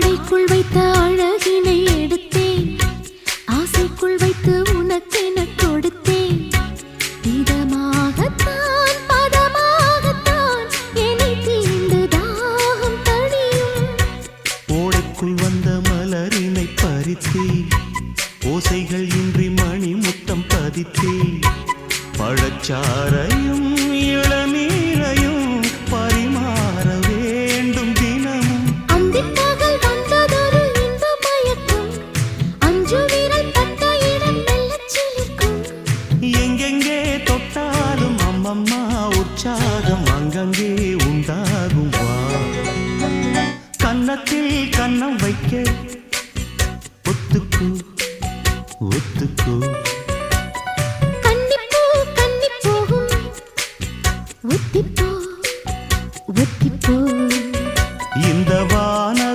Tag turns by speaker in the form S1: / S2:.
S1: ஆடைக்குள் வைத்த அழகினை எடுத்தேன், ஆசைக்குள் வைத்து உனக்கென கொடுத்தேன். இதமாகத்தான் பதமாகத்தான் என்னை தீண்டு தாகம் தணியும்.
S2: ஓடைக்குள் வந்த மலரினை பறித்தேன், ஓசைகள் இன்றி மணி முத்தம் பதித்தேன். பழச்சாரையும் இளநீரையும் பரிமாற வேண்டும் தினமும்.
S1: அந்திப்பகல் வந்ததொரு இன்ப மயக்கம், அஞ்சு விரல் பட்ட இடம் மெல்லச் சிலிர்க்கும்.
S2: எங்கெங்கே தொட்டாலும் அம்மம்மா உற்சாகம் அங்கங்கே உண்டாகும். வா கன்னத்தில் கன்னம் வைக்க ஒத்துக்கு ஒத்துக்கு.
S1: கன்னிப்பூ கன்னி போகும், ஒத்திப்போ ஒத்திப்போ.